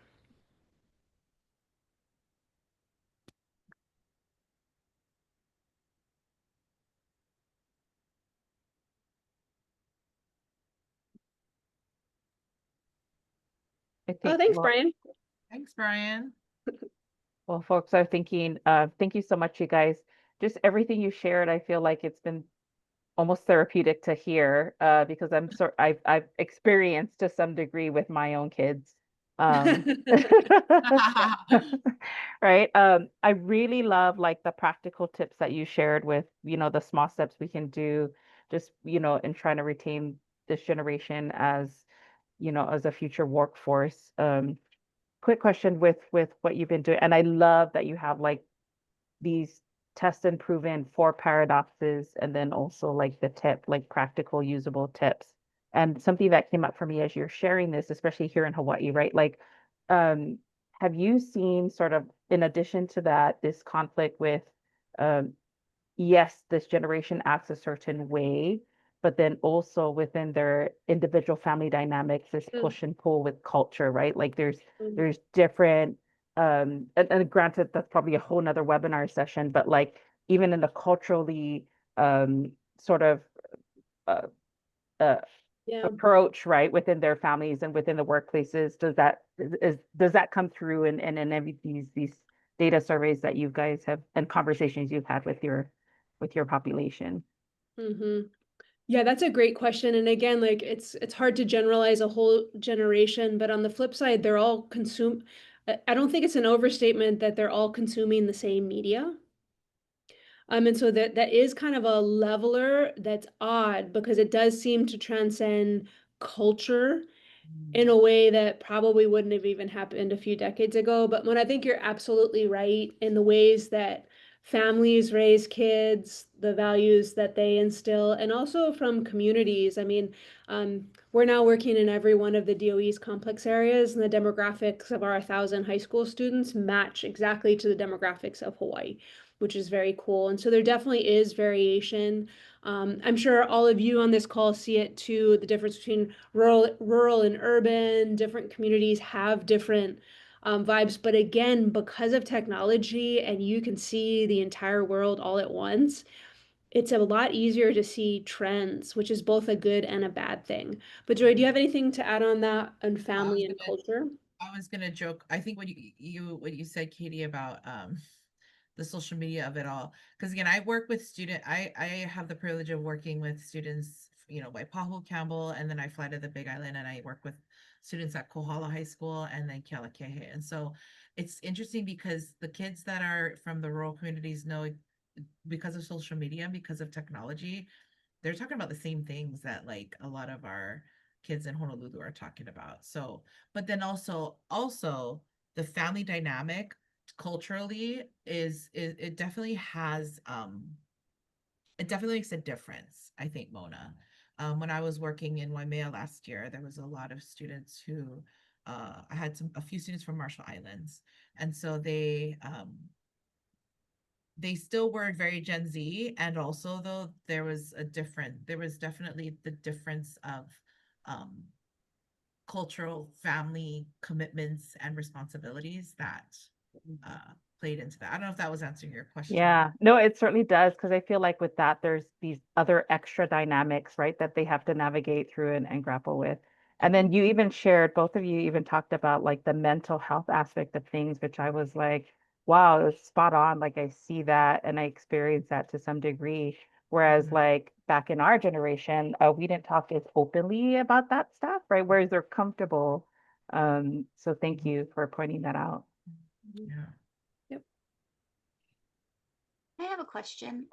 Oh, thanks, Brian. Thanks, Brian. Well, folks are thinking, thank you so much, you guys. Just everything you shared, I feel like it's been almost therapeutic to hear, because I've experienced to some degree with my own kids. Right. I really love like the practical tips that you shared with, the small steps we can do just, in trying to retain this generation as, as a future workforce. Quick question with what you've been doing, and I love that you have like these test and proven 4 paradoxes, and then also like the tip, like practical usable tips. And something that came up for me as you're sharing this, especially here in Hawaii, right? Like, have you seen sort of, in addition to that, this conflict with, yes, this generation acts a certain way, but then also within their individual family dynamics, there's Mm. push and pull with culture, right? Like Mm. there's different and granted that's probably a whole nother webinar session, but like even in the culturally sort of uh, uh, Yeah. approach, right, within their families and within the workplaces, does that come through in any of these data surveys that you guys have and conversations you've had with your population? Mm-hmm. Yeah, that's a great question. And again, like it's hard to generalize a whole generation, but on the flip side, they're all consume. I don't think it's an overstatement that they're all consuming the same media. And so that is kind of a leveler that's odd because it does seem to transcend culture in a way that probably wouldn't have even happened a few decades ago. But when I think you're absolutely right in the ways that families raise kids, the values that they instill, and also from communities. I mean, we're now working in every one of the DOE's complex areas, and the demographics of our 1,000 high school students match exactly to the demographics of Hawaii, which is very cool. And so there definitely is variation. I'm sure all of you on this call see it too, the difference between rural and urban. Different communities have different vibes. But again, because of technology and you can see the entire world all at once, it's a lot easier to see trends, which is both a good and a bad thing. But Joy, do you have anything to add on that on I was family and gonna culture? I was gonna joke. I think what you said, Katie, about the social media of it all. Because again, I work with I have the privilege of working with students, Waipahu, Campbell, and then I fly to the Big Island and I work with students at Kohala High School and then Kealakehe. And so it's interesting because the kids that are from the rural communities know, because of social media, because of technology, they're talking about the same things that like a lot of our kids in Honolulu are talking about. So, but then also the family dynamic culturally is it definitely has it definitely makes a difference, I think, Mona. When I was working in Waimea last year, there was a lot of students who I had a few students from Marshall Islands, and so they still were very Gen Z, and also though there was definitely the difference of um, cultural family commitments and responsibilities that played into that. I don't know if that was answering your question. Yeah, no, it certainly does because I feel like with that, there's these other extra dynamics, right, that they have to navigate through and grapple with. And then you even shared, both of you even talked about like the mental health aspect of things, which I was like, wow, it was spot on. Like I see that and I experience that to some degree. Whereas like back in our generation, we didn't talk as openly about that stuff, right? Whereas they're comfortable. So thank you for pointing that out. Yeah. I have a question.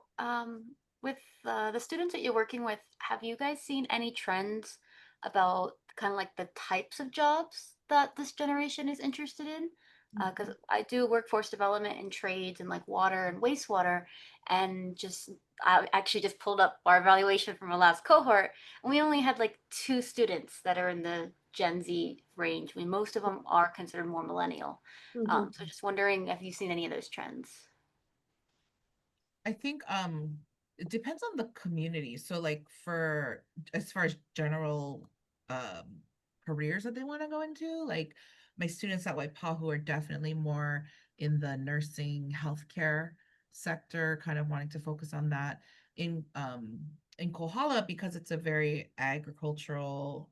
With the students that you're working with, have you guys seen any trends about kind of like the types of jobs that this generation is interested in? Because I do workforce development in trades and like water and wastewater, and I actually just pulled up our evaluation from our last cohort, and we only had like 2 students that are in the Gen Z range. I mean, most of them are considered more millennial. Mhm. So just wondering, have you seen any of those trends? I think it depends on the community. So like for as far as general um careers that they want to go into, like my students at Waipahu are definitely more in the nursing healthcare sector, kind of wanting to focus on that. In Kohala, because it's a very agricultural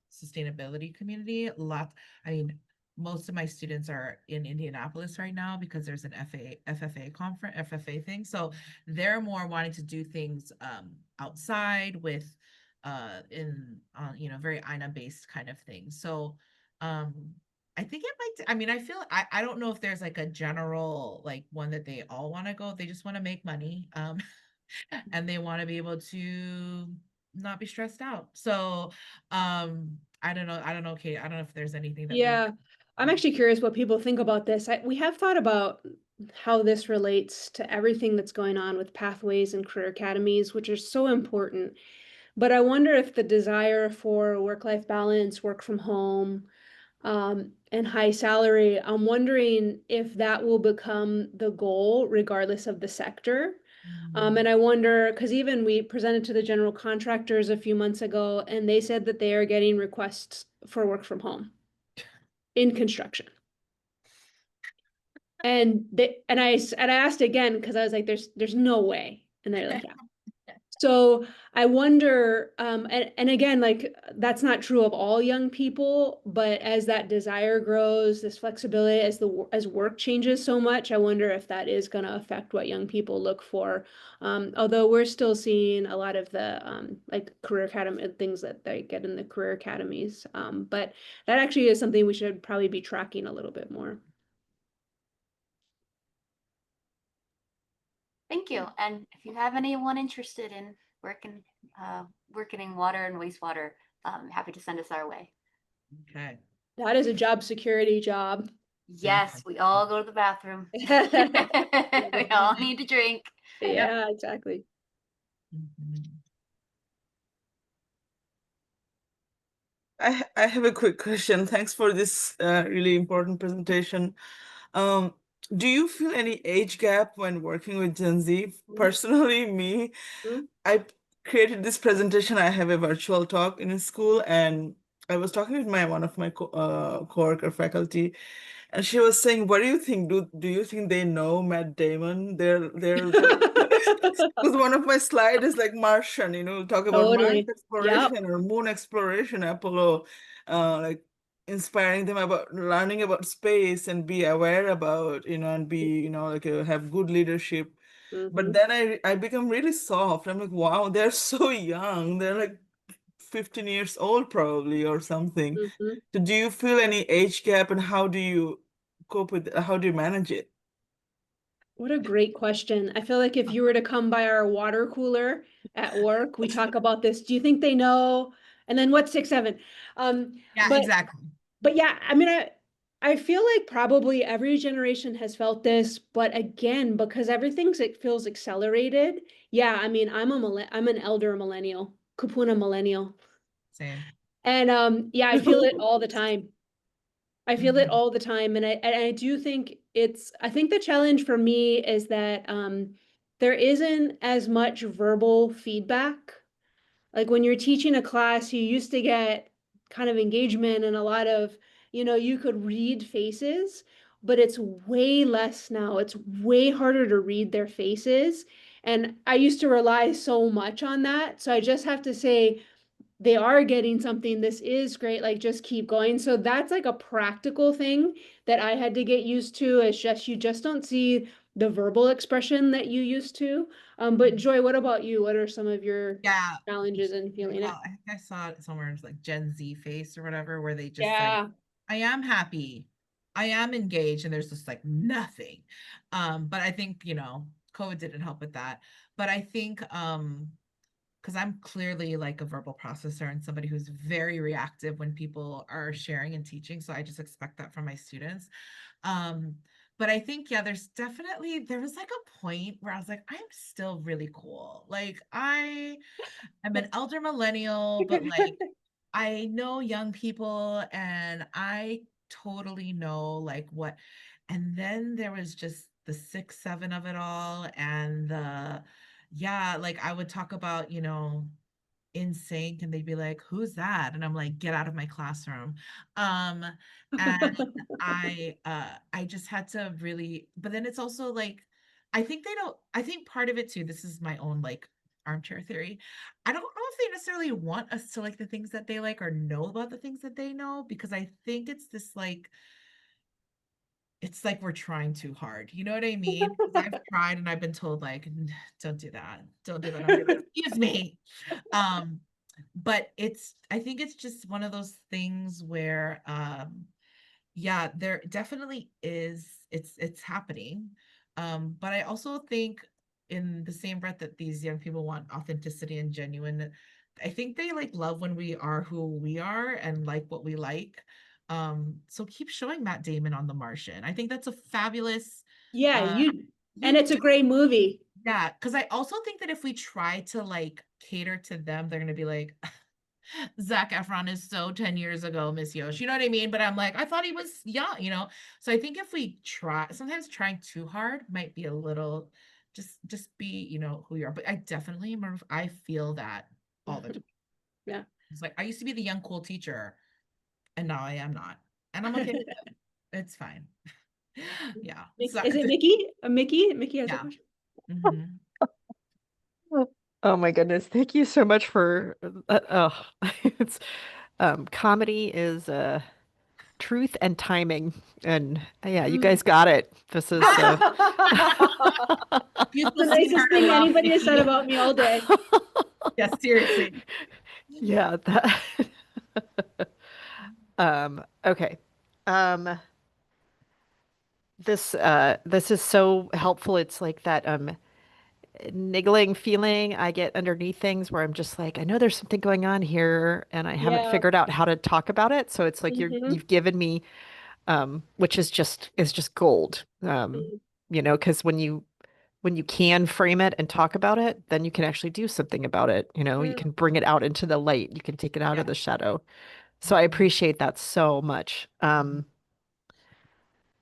sustainability community, I mean most of my students are in Indianapolis right now because there's an FFA conference, FFA thing. So they're more wanting to do things outside with in very INA based kind of thing. So um I think it might, I mean, I don't know if there's like a general like one that they all want to go. They just want to make money. And they want to be able to not be stressed out. So I don't know, Kate. I don't know if there's anything that we Yeah, I'm actually curious what people think about this. We have thought about how this relates to everything that's going on with pathways and career academies, which are so important. But I wonder if the desire for work-life balance, work from home, and high salary, I'm wondering if that will become the goal regardless of the sector. And I wonder, because even we presented to the general contractors a few months ago, and they said that they are getting requests for work from home in construction. And I asked again because I was like, there's no way. And they're like, yeah. So I wonder, and again, like that's not true of all young people, but as that desire grows, this flexibility, as work changes so much, I wonder if that is going to affect what young people look for. Although we're still seeing a lot of the like career academy things that they get in the career academies. But that actually is something we should probably be tracking a little bit more. Thank you. And if you have anyone interested in working in water and wastewater, happy to send us our way. Okay. That is a job security job. Yes, we all go to the bathroom. We all need to drink. Yeah, exactly. I have a quick question. Thanks for this really important presentation. Do you feel any age gap when working with Gen Z? Personally, me, I created this presentation. I have a virtual talk in a school, and I was talking with one of my coworker faculty, and she was saying, "What do you think? Do you think they know Matt Damon? They're because one of my slides is like Martian, talk about Mars Totally. Yep. exploration or moon exploration, Apollo, like inspiring them about learning about space and be aware about, and be, like have good leadership. But then I become really soft. I'm like, wow, they're so young. They're like 15 years old probably or something. So do you feel any age gap, and how do you cope with how do you manage it? What a great question. I feel like if you were to come by our water cooler at work, we talk about this. Do you think they know? And then what's 6, 7? Yeah, exactly. But yeah, I mean, I feel like probably every generation has felt this, but again, because it feels accelerated. Yeah, I mean, I'm an elder millennial, Kupuna millennial. Same. And yeah, I feel it all the time. I feel it all the time. And I do think I think the challenge for me is that there isn't as much verbal feedback. Like when you're teaching a class, you used to get kind of engagement and a lot of, you could read faces, but it's way less now. It's way harder to read their faces. And I used to rely so much on that. So I just have to say, they are getting something. This is great. Like, just keep going. So that's like a practical thing that I had to get used to. It's just, you just don't see the verbal expression that you used to. But Joy, what about you? What are some of your challenges in feeling it? I think I saw it somewhere, it's like Gen Z face or whatever, where they just Yeah. like, I am happy, I am engaged, and there's just like nothing. But I think, COVID didn't help with that. But I think because I'm clearly like a verbal processor and somebody who's very reactive when people are sharing and teaching. So I just expect that from my students. But I think, there was like a point where I was like, I'm still really cool. Like I'm an elder millennial, but like I know young people and I totally know like what. And then there was just the 6, 7 of it all. And like I would talk about, in sync, and they'd be like, who's that? And I'm like, get out of my classroom. And I just had to really, but then it's also like, I think part of it too, this is my own like armchair theory. I don't know if they necessarily want us to like the things that they like or know about the things that they know, because I think it's this like, it's like we're trying too hard. You know what I mean? I've tried and I've been told like, don't do that. Don't do that. I'm like, excuse me. But I think it's just one of those things where, there definitely is, it's happening. But I also think in the same breath that these young people want authenticity and genuine, I think they like love when we are who we are and like what we like. So keep showing Matt Damon on The Martian. I think that's a fabulous. And it's a great movie. Yeah, because I also think that if we try to like cater to them, they're gonna be like, Zac Efron is so 10 years ago, Miss Yosh. You know what I mean? But I'm like, I thought he was young, So I think if we sometimes trying too hard might be a little just be, you know, who you are. But I definitely remember, I feel that all the time. Yeah. It's like, I used to be the young, cool teacher, and now I am not. And I'm okay with it. It's fine. Yeah. So, Is it Mickey? Mickey has a yeah. question. Mhm. Oh my goodness. Thank you so much for it's comedy is truth and timing. And yeah, you guys got it. This is Beautiful The nicest sweetheart, I thing love anybody has said Mickey. about me all day. Yeah, seriously. yeah, that okay. Um this is so helpful. It's like that niggling feeling I get underneath things where I'm just like, I know there's something going on here and I haven't Yeah. figured out how to talk about it. So it's like Mhm. you've given me which is just gold. Mm, You know, because when you can frame it and talk about it, then you can actually do something about it. You know, you mm, can bring it out into the light. You can take it out Yeah. of the shadow. So I appreciate that so much.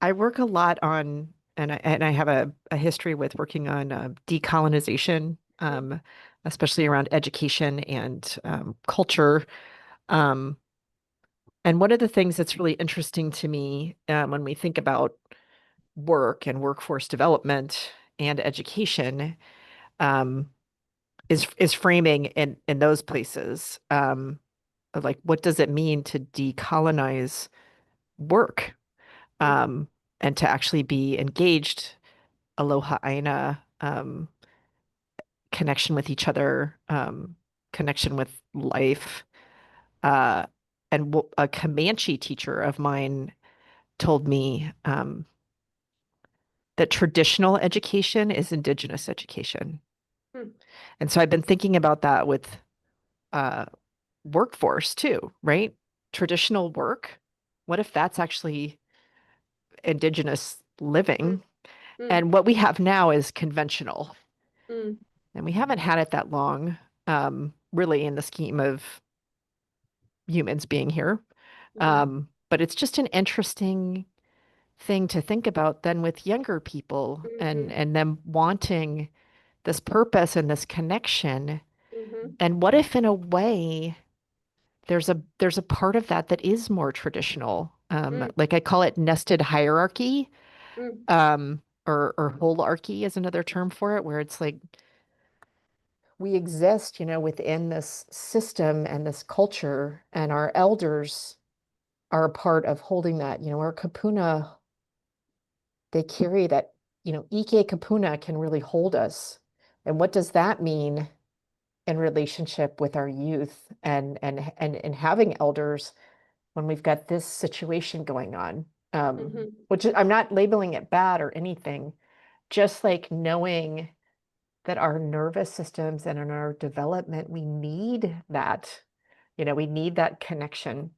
I work a lot on, and I have a history with working on decolonization, especially around education and culture. Um, and one of the things that's really interesting to me when we think about work and workforce development and education um, is framing in those places. Of like, what does it mean to decolonize work mm, um, and to actually be engaged, aloha aina, connection with each other, connection with life. Uh, and a Comanche teacher of mine told me that traditional education is indigenous education. mm, And so I've been thinking about that with uh, workforce too, right? Traditional work. What if that's actually indigenous mm, living? mm, And what we have now is conventional. mm, And we haven't had it that long, really, in the scheme of humans being here. mhm, But it's just an interesting thing to think about then with younger people mhm, and them wanting this purpose and this connection. mhm, And what if in a way there's a part of that that is more traditional. mm, Like I call it nested hierarchy, mm, or holarchy is another term for it, where it's like we exist, you know, within this system and this culture, and our elders are a part of holding that. You know, our kapuna, they carry that, you know, Ike kapuna can really hold us. And what does that mean in relationship with our youth and having elders when we've got this situation going on, mhm, I'm not labeling it bad or anything, just like knowing that our nervous systems and in our development, we need that, you know, we need that connection.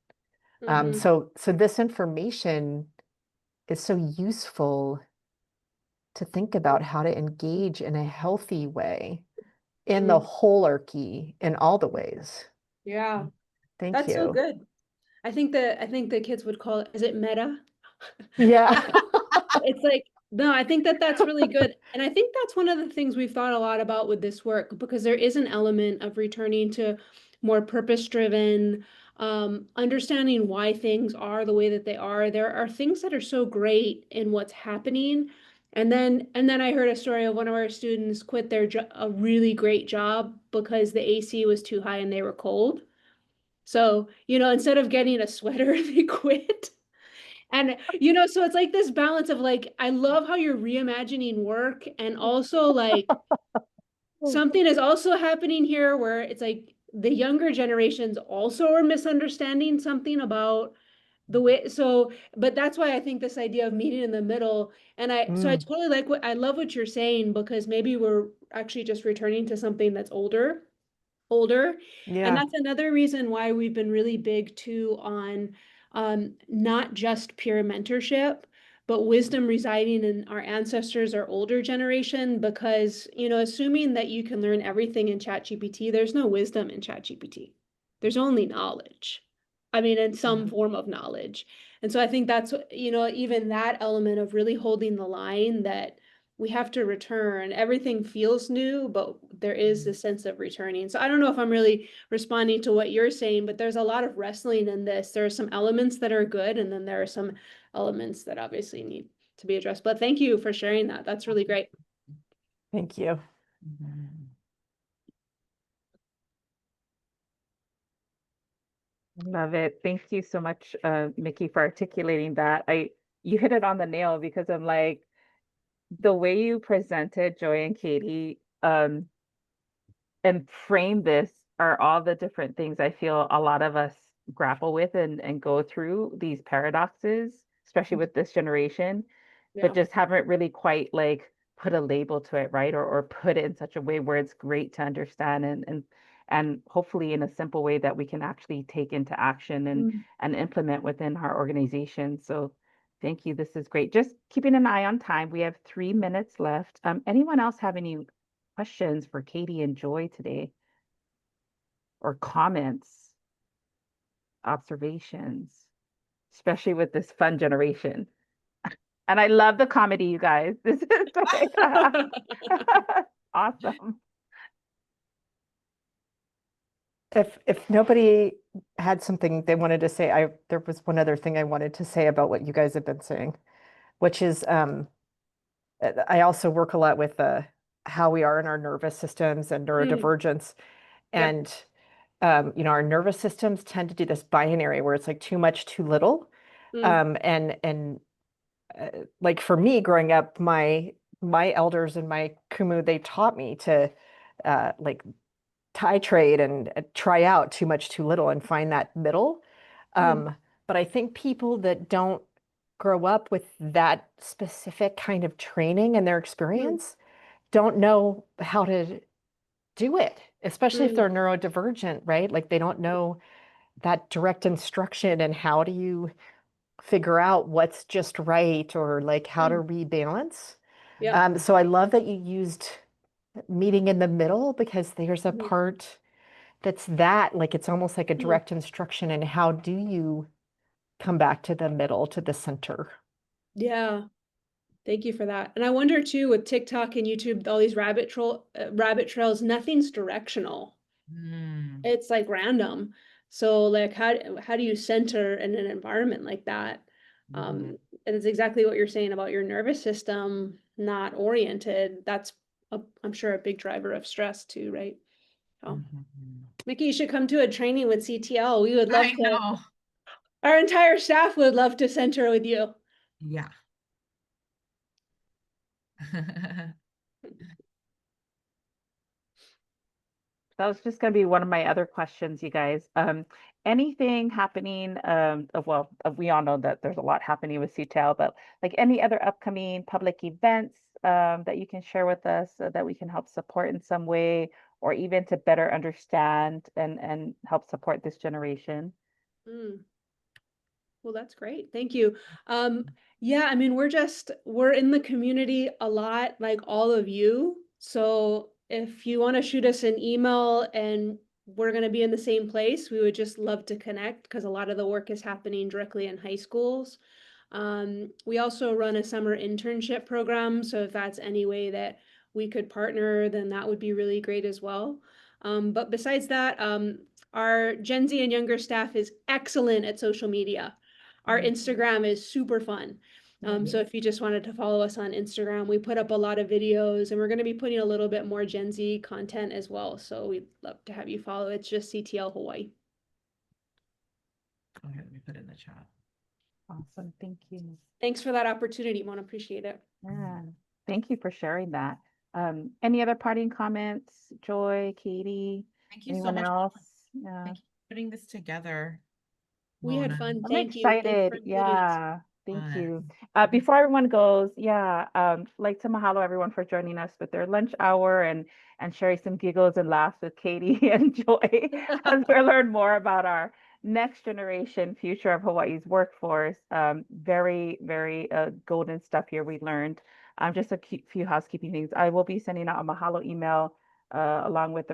mhm, So this information is so useful to think about how to engage in a healthy way in the mm. holarchy in all the ways. Yeah, Thank that's so you. good. I think the kids would call it, is it meta? Yeah. It's like, no, I think that that's really good. And I think that's one of the things we've thought a lot about with this work, because there is an element of returning to more purpose-driven, understanding why things are the way that they are. There are things that are so great in what's happening. And then I heard a story of one of our students quit a really great job because the AC was too high and they were cold. So, instead of getting a sweater, they quit. And so it's like this balance of like, I love how you're reimagining work, and also like something is also happening here where it's like the younger generations also are misunderstanding something about the way. So, but that's why I think this idea of meeting in the middle, and I Mm, totally like I love what you're saying, because maybe we're actually just returning to something that's older. And yeah. that's another reason why we've been really big too on not just peer mentorship, but wisdom residing in our ancestors or older generation, because, assuming that you can learn everything in ChatGPT, there's no wisdom in ChatGPT. There's only knowledge. I mean, in some form of knowledge. And so I think that's, even that element of really holding the line, that we have to return. Everything feels new, but there is this sense of returning. So I don't know if I'm really responding to what you're saying, but there's a lot of wrestling in this. There are some elements that are good, and then there are some elements that obviously need to be addressed. But thank you for sharing that. That's really great. Thank you. Mhm. Love it. Thank you so much, Mickey, for articulating that. You hit it on the nail because I'm like, the way you presented Joy and Katie, and frame this are all the different things I feel a lot of us grapple with and go through these paradoxes, especially with this generation, but Yeah. just haven't really quite like put a label to it, right? Or put it in such a way where it's great to understand and hopefully in a simple way that we can actually take into action Mm. and implement within our organization. So thank you. This is great. Just keeping an eye on time. We have 3 minutes left. Anyone else have any questions for Katie and Joy today? Or comments, observations, especially with this fun generation. And I love the comedy, you guys. This is like, awesome. If nobody had something they wanted to say, there was one other thing I wanted to say about what you guys have been saying, which is I also work a lot with how we are in our nervous systems and neurodivergence. Yep. And our nervous systems tend to do this binary where it's like too much, too little. And like for me growing up, my elders and my kumu, they taught me to like titrate and try out too much, too little and find that middle. But I think people that don't grow up with that specific kind of training and their experience don't know how to do it, especially if they're neurodivergent, right? Like they don't know that direct instruction and how do you figure out what's just right or like how to rebalance. Yeah. So I love that you used meeting in the middle because there's a part that's that like it's almost like a direct instruction and how do you come back to the middle, to the center. Yeah. Thank you for that. And I wonder too, with TikTok and YouTube, all these rabbit trails, nothing's directional. Mm. It's like random. So like how do you center in an environment like that? And it's exactly what you're saying about your nervous system not oriented. That's I'm sure a big driver of stress too, right? So Mickey, you should come to a training with CTL. We would love I to. know. Our entire staff would love to center with you. Yeah. That was just going to be one of my other questions, you guys. Anything happening? We all know that there's a lot happening with CTL, but like any other upcoming public events that you can share with us so that we can help support in some way, or even to better understand and help support this generation. Well, that's great. Thank you. Yeah, I mean, we're in the community a lot, like all of you. So if you want to shoot us an email and we're going to be in the same place, we would just love to connect because a lot of the work is happening directly in high schools. We also run a summer internship program. So if that's any way that we could partner, then that would be really great as well. But besides that, our Gen Z and younger staff is excellent at social media. Our Instagram is super fun. So if you just wanted to follow us on Instagram, we put up a lot of videos and we're going to be putting a little bit more Gen Z content as well. So we'd love to have you follow. It's just CTL Hawaii. Okay, let me put it in the chat. Awesome. Thank you. Thanks for that opportunity, Mona. Appreciate it. Yeah. Thank you for sharing that. Any other parting comments, Joy, Katie, Thank you anyone so much. else? Yeah. Thank you for putting this together. We had Mona. fun. I'm Thank you. Thanks for excited. including us. Yeah. Thank Fun. you. Before everyone goes, like to mahalo everyone for joining us with their lunch hour and sharing some giggles and laughs with Katie and Joy as we learn more about our next generation future of Hawaii's workforce. Very, very golden stuff here we learned. Just a few housekeeping things. I will be sending out a mahalo email along with the